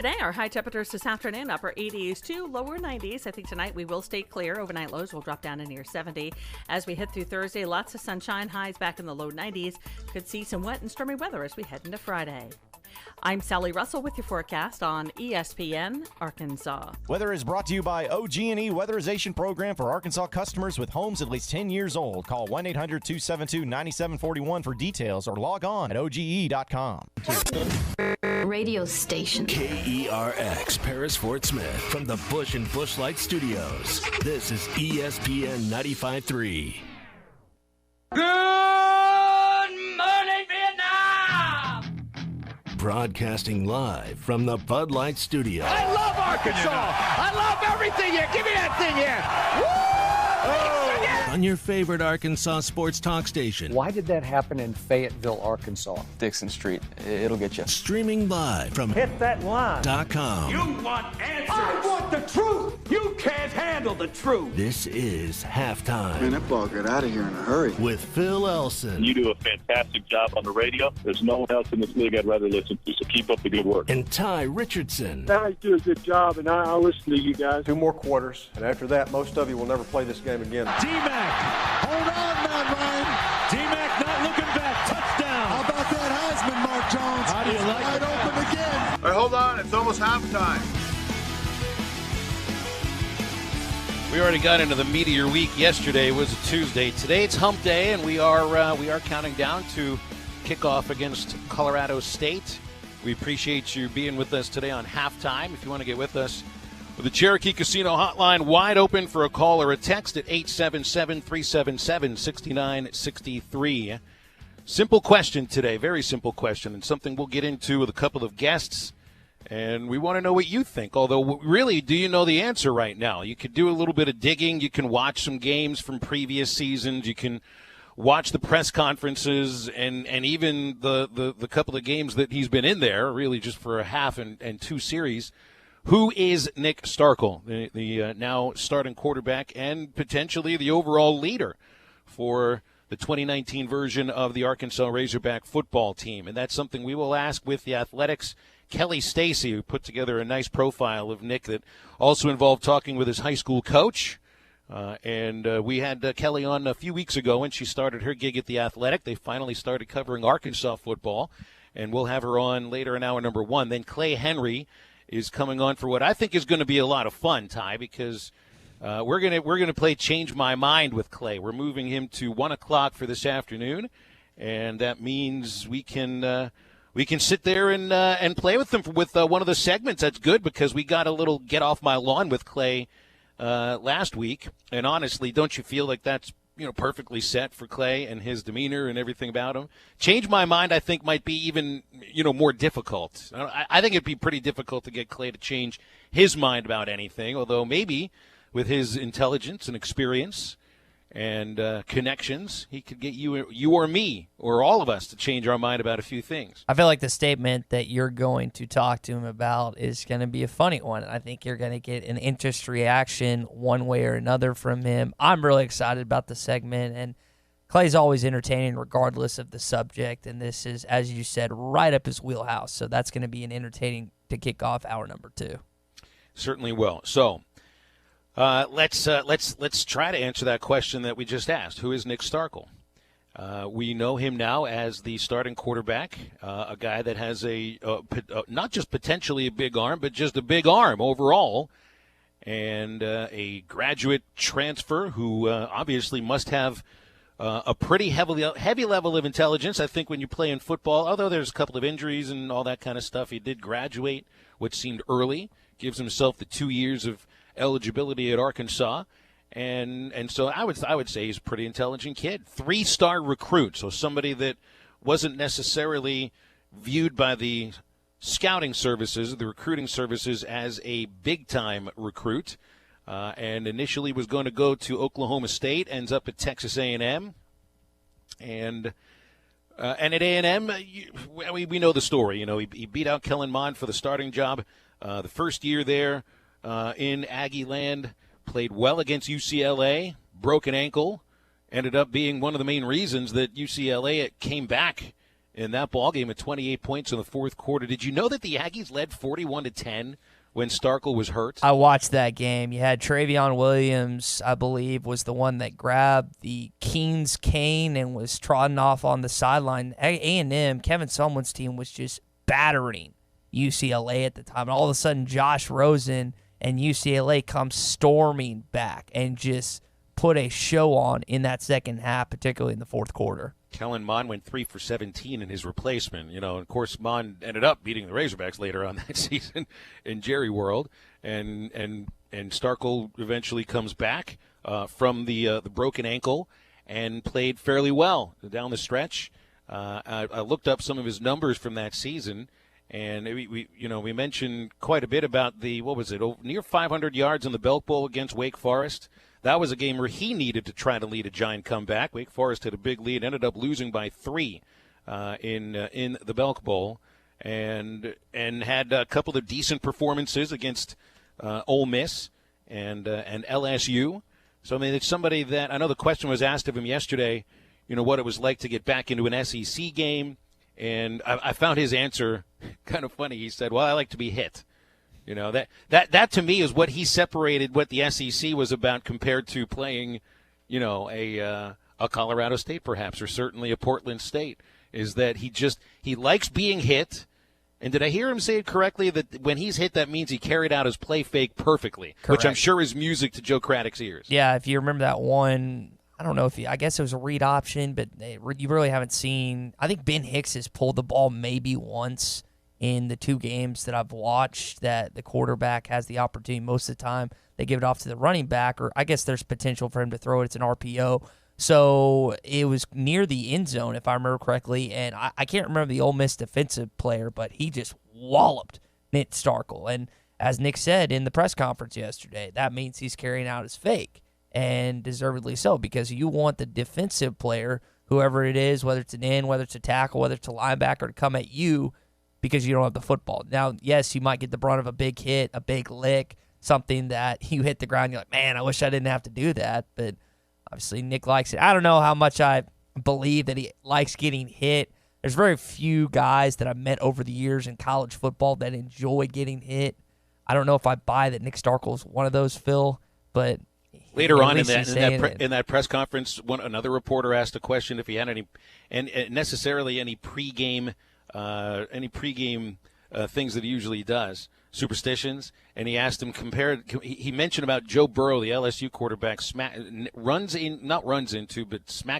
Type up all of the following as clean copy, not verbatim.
Today, our high temperatures this afternoon, upper 80s to lower 90s. I think tonight we will stay clear. Overnight lows will drop down to near 70. As we head through Thursday, lots of sunshine, highs back in the low 90s. Could see some wet and stormy weather as we head into Friday. I'm Sally Russell with your forecast on ESPN Arkansas. Weather is brought to you by OG&E Weatherization Program for Arkansas customers with homes at least 10 years old. Call 1-800-272-9741 for details or log on at OGE.com. Radio station. KERX, Paris Fort Smith, from the Bush and Bushlight Studios. This is ESPN 95.3. Good morning, Vietnam! Broadcasting live from the Bud Light Studio. I love Arkansas! I love everything here! Give me that thing here! Woo! On your favorite Arkansas sports talk station. Why did that happen in Fayetteville, Arkansas? Dixon Street. It'll get you. Streaming live from Hit that line. .com. You want answers! I want the truth! You can't handle the truth! This is Halftime. Man, that ball got out of here in a hurry. With Phil Elson. You do a fantastic job on the radio. There's no one else in this league I'd rather listen to, so keep up the good work. And Ty Richardson. Guys do a good job, and I listen to you guys. 2 more quarters, and after that, most of you will never play this game again. D-Mac, hold on, Matt Ryan. D-Mac not looking back, touchdown. How about that Heisman, Mark Jones? How do you like it? Wide open again. All right, hold on, it's almost halftime. We already got into the meteor week. Yesterday was a Tuesday. Today it's hump day, and we are counting down to kickoff against Colorado State. We appreciate you being with us today on Halftime. If you want to get with us, the Cherokee Casino hotline wide open for a call or a text at 877-377-6963. Simple question today, very simple question, and something we'll get into with a couple of guests. And we want to know what you think, although really, do you know the answer right now? You could do a little bit of digging. You can watch some games from previous seasons. You can watch the press conferences and even the couple of games that he's been in there, really just for a half and 2 series. Who is Nick Starkel, the now starting quarterback and potentially the overall leader for the 2019 version of the Arkansas Razorback football team? And that's something we will ask with the Athletics' Kelly Stacy, who put together a nice profile of Nick that also involved talking with his high school coach. We had Kelly on a few weeks ago when she started her gig at the Athletic. They finally started covering Arkansas football, and we'll have her on later in hour number 1. Then Clay Henry is coming on for what I think is going to be a lot of fun, Ty, because we're gonna play Change My Mind with Clay. We're moving him to 1 o'clock for this afternoon, and that means we can sit there and play with them with one of the segments. That's good because we got a little get off my lawn with Clay last week, and honestly, don't you feel like that's perfectly set for Clay and his demeanor and everything about him? Change My Mind, I think, might be even more difficult. I think it'd be pretty difficult to get Clay to change his mind about anything, although maybe with his intelligence and experience and connections, he could get you or me or all of us to change our mind about a few things. I feel like the statement that you're going to talk to him about is going to be a funny one. I think you're going to get an interest reaction one way or another from him. I'm really excited about the segment, and Clay's always entertaining regardless of the subject, and this is, as you said, right up his wheelhouse. So that's going to be an entertaining to kick off hour number 2. Certainly will. So let's try to answer that question that we just asked. Who is Nick Starkel? We know him now as the starting quarterback, a guy that has not just potentially a big arm, but just a big arm overall, and a graduate transfer who obviously must have a pretty heavy level of intelligence. I think when you play in football, although there's a couple of injuries and all that kind of stuff, he did graduate, which seemed early, gives himself the 2 years of eligibility at Arkansas, and so I would say he's a pretty intelligent kid. 3-star recruit, so somebody that wasn't necessarily viewed by the scouting services, the recruiting services, as a big-time recruit, and initially was going to go to Oklahoma State, ends up at Texas A&M, and at A&M, we know the story. He beat out Kellen Mond for the starting job the first year there. In Aggie land, played well against UCLA, broke an ankle, ended up being one of the main reasons that UCLA came back in that ballgame at 28 points in the fourth quarter. Did you know that the Aggies led 41-10 when Starkel was hurt? I watched that game. You had Travion Williams, I believe, was the one that grabbed the Keen's cane and was trotting off on the sideline. A&M, Kevin Sumlin's team, was just battering UCLA at the time. And all of a sudden, Josh Rosen and UCLA come storming back and just put a show on in that second half, particularly in the fourth quarter. Kellen Mond went 3 for 17 in his replacement. And of course, Mond ended up beating the Razorbacks later on that season in Jerry World. And Starkel eventually comes back from the broken ankle and played fairly well down the stretch. I looked up some of his numbers from that season, and we mentioned quite a bit about near 500 yards in the Belk Bowl against Wake Forest. That was a game where he needed to try to lead a giant comeback. Wake Forest had a big lead, ended up losing by 3 in the Belk Bowl, and had a couple of decent performances against Ole Miss and LSU. So, I mean, it's somebody that I know the question was asked of him yesterday, what it was like to get back into an SEC game. And I found his answer kind of funny. He said, well, I like to be hit. That to me is what he separated what the SEC was about compared to playing, a Colorado State perhaps, or certainly a Portland State, is that he likes being hit. And did I hear him say it correctly that when he's hit, that means he carried out his play fake perfectly, Correct. Which I'm sure is music to Joe Craddock's ears. Yeah, if you remember that one, I don't know I guess it was a read option, but you really haven't seen. I think Ben Hicks has pulled the ball maybe once in the 2 games that I've watched that the quarterback has the opportunity. Most of the time they give it off to the running back, or I guess there's potential for him to throw it. It's an RPO. So it was near the end zone, if I remember correctly, and I can't remember the Ole Miss defensive player, but he just walloped Nick Starkel. And as Nick said in the press conference yesterday, that means he's carrying out his fake, and deservedly so, because you want the defensive player, whoever it is, whether it's an end, whether it's a tackle, whether it's a linebacker, to come at you because you don't have the football. Now, yes, you might get the brunt of a big hit, a big lick, something that you hit the ground, you're like, man, I wish I didn't have to do that, but obviously Nick likes it. I don't know how much I believe that he likes getting hit. There's very few guys that I've met over the years in college football that enjoy getting hit. I don't know if I buy that Nick Starkel is one of those, Phil, but later on in that press conference, another reporter asked a question if he had any pregame things that he usually does, superstitions, and he asked him he mentioned about Joe Burrow, the LSU quarterback, smacks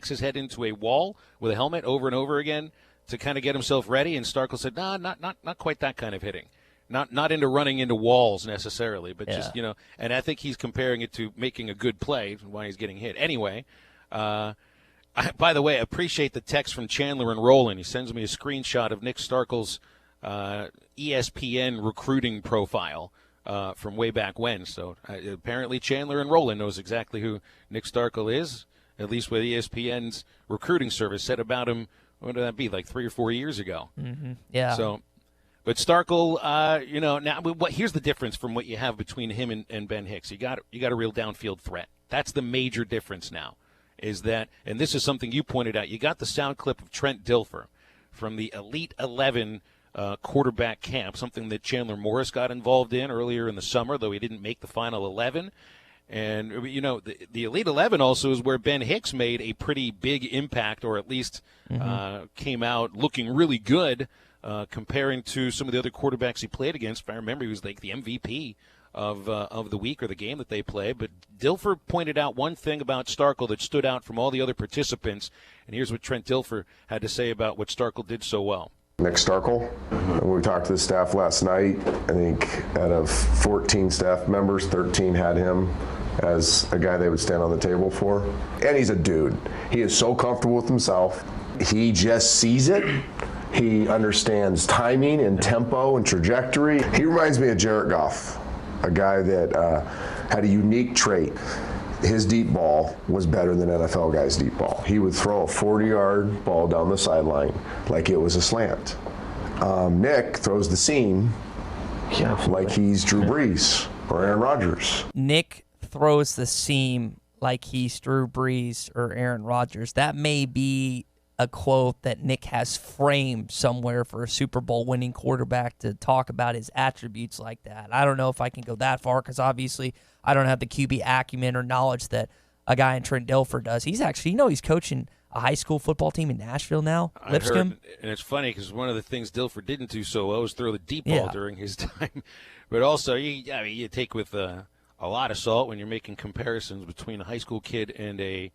his head into a wall with a helmet over and over again to kind of get himself ready, and Starkel said, "No, not quite that kind of hitting. Not into running into walls necessarily, but just, and I think he's comparing it to making a good play when he's getting hit. Anyway, by the way, I appreciate the text from Chandler and Roland. He sends me a screenshot of Nick Starkel's ESPN recruiting profile from way back when. So apparently Chandler and Roland knows exactly who Nick Starkel is, at least what ESPN's recruiting service said about him. What did that be, like 3 or 4 years ago? Mm-hmm. Yeah. So. But Starkel, now here's the difference from what you have between him and Ben Hicks. You got a real downfield threat. That's the major difference now, is that, and this is something you pointed out, you got the sound clip of Trent Dilfer from the Elite 11 quarterback camp, something that Chandler Morris got involved in earlier in the summer, though he didn't make the final 11. And, the Elite 11 also is where Ben Hicks made a pretty big impact, or at least came out looking really good. Comparing to some of the other quarterbacks he played against. If I remember, he was like the MVP of the week or the game that they played. But Dilfer pointed out one thing about Starkel that stood out from all the other participants, and here's what Trent Dilfer had to say about what Starkel did so well. Nick Starkel, we talked to the staff last night. I think out of 14 staff members, 13 had him as a guy they would stand on the table for. And he's a dude. He is so comfortable with himself. He just sees it. He understands timing and tempo and trajectory. He reminds me of Jared Goff, a guy that had a unique trait. His deep ball was better than NFL guys' deep ball. He would throw a 40-yard ball down the sideline like it was a slant. Nick throws the seam like he's Drew Brees or Aaron Rodgers. Nick throws the seam like he's Drew Brees or Aaron Rodgers. That may be a quote that Nick has framed somewhere for a Super Bowl winning quarterback to talk about his attributes like that. I don't know if I can go that far because obviously I don't have the QB acumen or knowledge that a guy in Trent Dilfer does. He's actually, he's coaching a high school football team in Nashville now, Lipscomb. And it's funny because one of the things Dilfer didn't do so well was throw the deep ball during his time. But also, you take with a lot of salt when you're making comparisons between a high school kid and a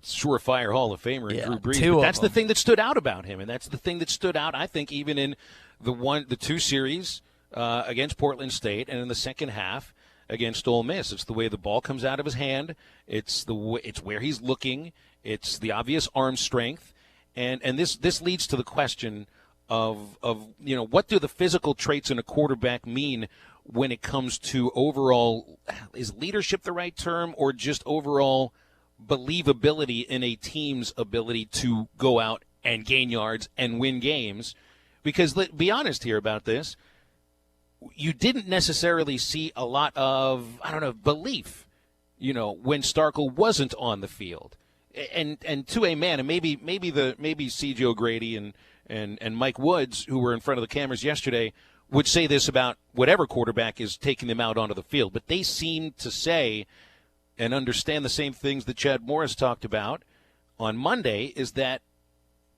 surefire Hall of Famer in Drew Brees. But that's the thing that stood out about him, and that's the thing that stood out, I think, even in the two series against Portland State and in the second half against Ole Miss. It's the way the ball comes out of his hand. It's where he's looking. It's the obvious arm strength, and this leads to the question of what do the physical traits in a quarterback mean when it comes to overall, is leadership the right term, or just overall believability in a team's ability to go out and gain yards and win games? Because let's be honest here about this, you didn't necessarily see a lot of, belief, when Starkel wasn't on the field. And to a man, and maybe C.J. O'Grady and Mike Woods, who were in front of the cameras yesterday, would say this about whatever quarterback is taking them out onto the field. But they seem to say and understand the same things that Chad Morris talked about on Monday, is that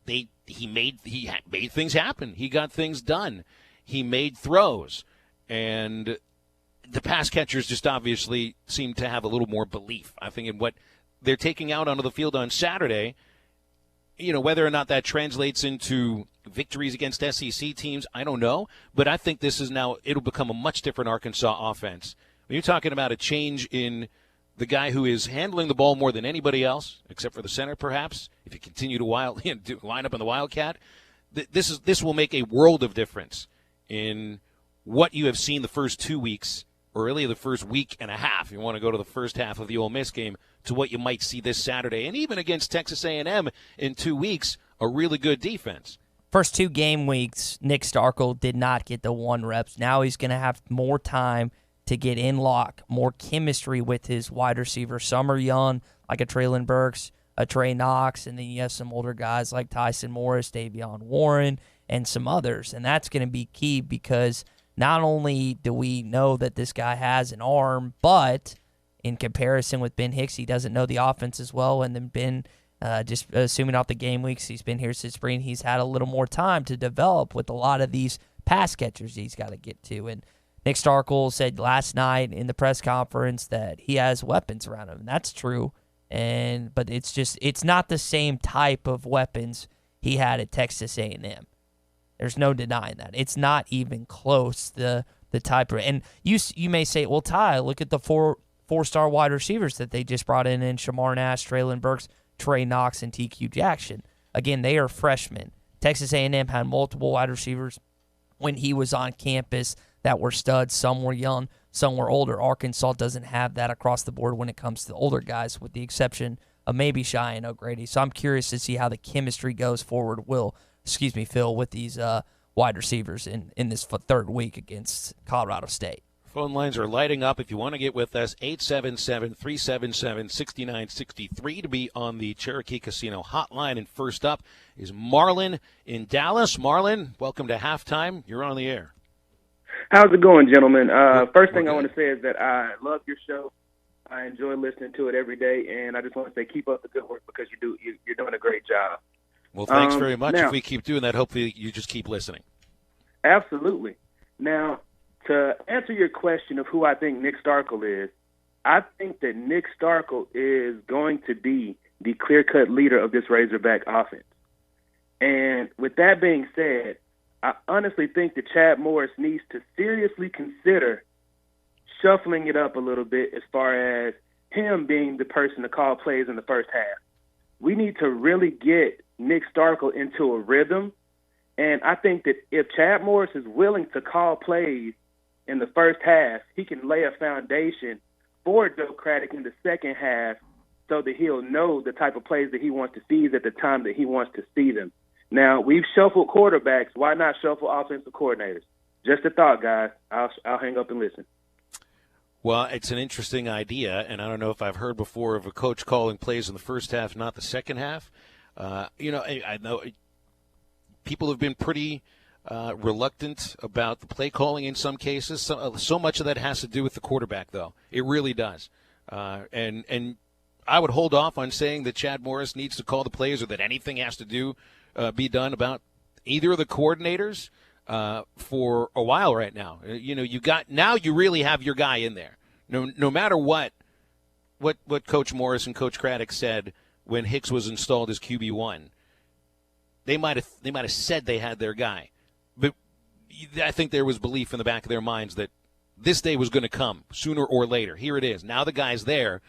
he made things happen. He got things done. He made throws. And the pass catchers just obviously seem to have a little more belief, I think, in what they're taking out onto the field on Saturday. Whether or not that translates into victories against SEC teams, I don't know. But I think it'll become a much different Arkansas offense. When you're talking about a change in the guy who is handling the ball more than anybody else, except for the center perhaps, if you continue to line up in the Wildcat, this will make a world of difference in what you have seen the first 2 weeks, or really the first week and a half, you want to go to the first half of the Ole Miss game, to what you might see this Saturday. And even against Texas A&M in 2 weeks, a really good defense. First 2 game weeks, Nick Starkel did not get the 1 reps. Now he's going to have more time to get in lock, more chemistry with his wide receivers. Some are young, like a Traylon Burks, a Trey Knox, and then you have some older guys like Tyson Morris, Davion Warren, and some others. And that's going to be key because not only do we know that this guy has an arm, but in comparison with Ben Hicks, he doesn't know the offense as well. And then Ben, just assuming off the game weeks, he's been here since spring, he's had a little more time to develop with a lot of these pass catchers he's got to get to. And Nick Starkel said last night in the press conference that he has weapons around him. And that's true. But it's not the same type of weapons he had at Texas A&M. There's no denying that. It's not even close, the type of, and you may say, well, Ty, look at the four-star wide receivers that they just brought in Shamar Nash, Traylon Burks, Trey Knox, and TQ Jackson. Again, they are freshmen. Texas A&M had multiple wide receivers when he was on campus that were studs. Some were young, some were older. Arkansas doesn't have that across the board when it comes to the older guys, with the exception of maybe Cheyenne O'Grady. So I'm curious to see how the chemistry goes forward, Phil, with these wide receivers in this third week against Colorado State. Phone lines are lighting up. If you want to get with us, 877-377-6963 to be on the Cherokee Casino hotline. And first up is Marlon in Dallas. Marlon, welcome to Halftime. You're on the air. How's it going, gentlemen? First thing I want to say is that I love your show. I enjoy listening to it every day, and I just want to say keep up the good work because you're doing a great job. Well, thanks very much. Now, if we keep doing that, hopefully you just keep listening. Absolutely. Now, to answer your question of who I think Nick Starkel is, I think that Nick Starkel is going to be the clear-cut leader of this Razorback offense. And with that being said, I honestly think that Chad Morris needs to seriously consider shuffling it up a little bit as far as him being the person to call plays in the first half. We need to really get Nick Starkel into a rhythm, and I think that if Chad Morris is willing to call plays in the first half, he can lay a foundation for Joe Craddock in the second half so that he'll know the type of plays that he wants to see at the time that he wants to see them. Now, we've shuffled quarterbacks. Why not shuffle offensive coordinators? Just a thought, guys. I'll hang up and listen. Well, it's an interesting idea, and I don't know if I've heard before of a coach calling plays in the first half, not the second half. I know people have been pretty reluctant about the play calling in some cases. So much of that has to do with the quarterback, though. It really does. And I would hold off on saying that Chad Morris needs to call the plays or that anything has to be done about either of the coordinators for a while right now. You really have your guy in there. No matter what Coach Morris and Coach Craddock said when Hicks was installed as QB1, they might have said they had their guy, but I think there was belief in the back of their minds that this day was going to come sooner or later. Here it is. Now the guy's there.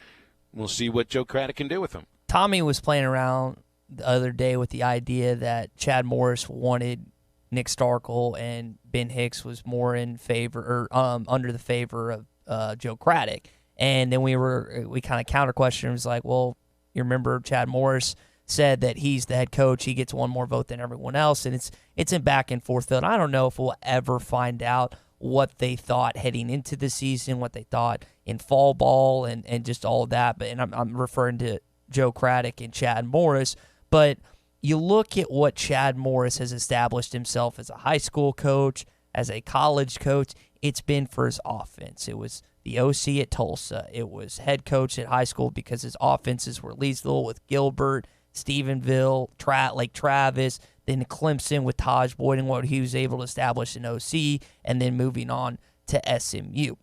We'll see what Joe Craddock can do with him. Tommy was playing around the other day with the idea that Chad Morris wanted Nick Starkel and Ben Hicks was more in favor or under the favor of Joe Craddock. And then we kind of counter questioned. It was like, well, you remember Chad Morris said that he's the head coach. He gets one more vote than everyone else, and it's in back and forth field. I don't know if we'll ever find out what they thought heading into the season, what they thought in fall ball, and just all of that. But I'm referring to Joe Craddock and Chad Morris. But you look at what Chad Morris has established himself as a high school coach, as a college coach. It's been for his offense. It was the OC at Tulsa. It was head coach at high school because his offenses were Leesville with Gilbert, Stephenville, Lake Travis, then Clemson with Taj Boyd and what he was able to establish in OC, and then moving on to SMU.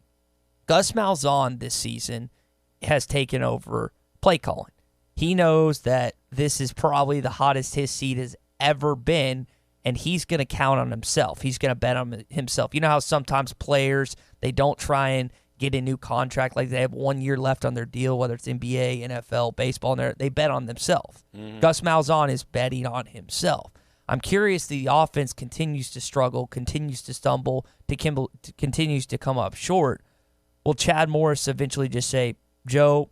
Gus Malzahn this season has taken over play calling. He knows that this is probably the hottest his seat has ever been, and he's going to count on himself. He's going to bet on himself. You know how sometimes players, they don't try and get a new contract, like they have 1 year left on their deal, whether it's NBA, NFL, baseball, and they bet on themselves. Mm-hmm. Gus Malzahn is betting on himself. I'm curious, the offense continues to struggle, continues to stumble, continues to come up short. Will Chad Morris eventually just say, Joe,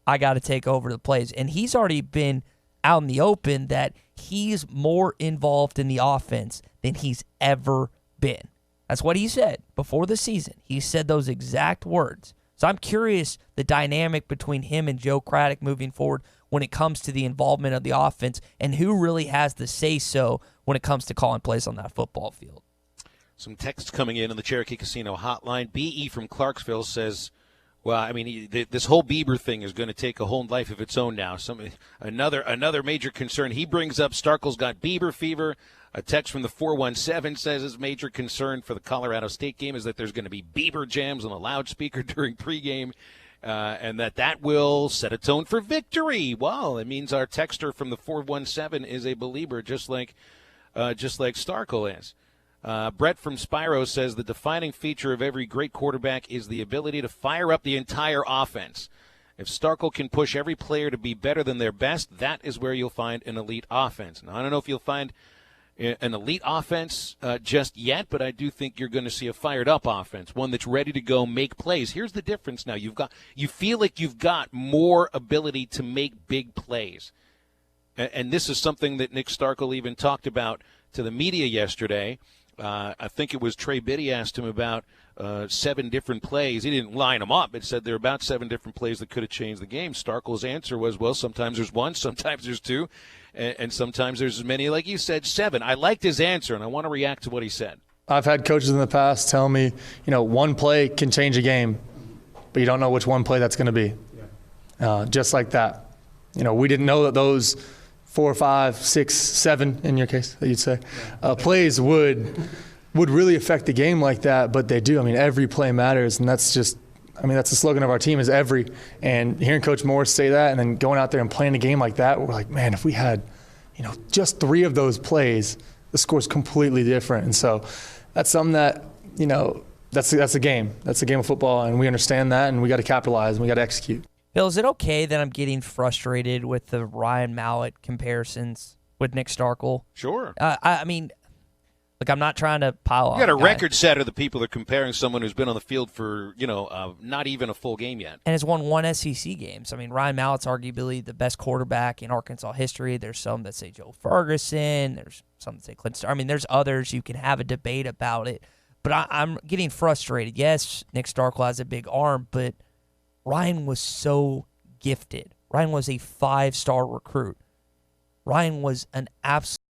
I got to take over the plays? And he's already been out in the open that he's more involved in the offense than he's ever been. That's what he said before the season. He said those exact words. So I'm curious the dynamic between him and Joe Craddock moving forward when it comes to the involvement of the offense and who really has the say-so when it comes to calling plays on that football field. Some text coming in on the Cherokee Casino hotline. B.E. from Clarksville says, well, I mean, this whole Bieber thing is going to take a whole life of its own now. Another major concern. He brings up Starkel's got Bieber fever. A text from the 417 says his major concern for the Colorado State game is that there's going to be Bieber jams on the loudspeaker during pregame, and that will set a tone for victory. Well, it means our texter from the 417 is a believer, just like Starkel is. Brett from Spiro says the defining feature of every great quarterback is the ability to fire up the entire offense. If Starkel can push every player to be better than their best, that is where you'll find an elite offense. Now, I don't know if you'll find an elite offense just yet, but I do think you're going to see a fired-up offense, one that's ready to go make plays. Here's the difference now. You feel like you've got more ability to make big plays. And this is something that Nick Starkel even talked about to the media yesterday. I think it was Trey Biddy asked him about 7 different plays. He didn't line them up. It said there are about 7 different plays that could have changed the game. Starkel's answer was, well, sometimes there's 1, sometimes there's 2, and sometimes there's as many, like you said, 7. I liked his answer, and I want to react to what he said. I've had coaches in the past tell me, one play can change a game, but you don't know which one play that's going to be. Just like that. We didn't know that those 4, 5, 6, 7, in your case, that you'd say, plays would really affect the game like that, but they do. I mean, every play matters, and that's the slogan of our team is every. And hearing Coach Morris say that and then going out there and playing a game like that, we're like, man, if we had, just 3 of those plays, the score's completely different. And so that's something that, that's a game. That's a game of football, and we understand that, and we got to capitalize, and we got to execute. Bill, is it okay that I'm getting frustrated with the Ryan Mallett comparisons with Nick Starkel? Sure. I mean, look, I'm not trying to pile on. You got a record set of the people that are comparing someone who's been on the field for, not even a full game yet. And has won 1 SEC games. I mean, Ryan Mallett's arguably the best quarterback in Arkansas history. There's some that say Joe Ferguson. There's some that say Clint Starr. I mean, there's others. You can have a debate about it. But I'm getting frustrated. Yes, Nick Starkel has a big arm, but Ryan was so gifted. Ryan was a 5-star recruit. Ryan was an absolute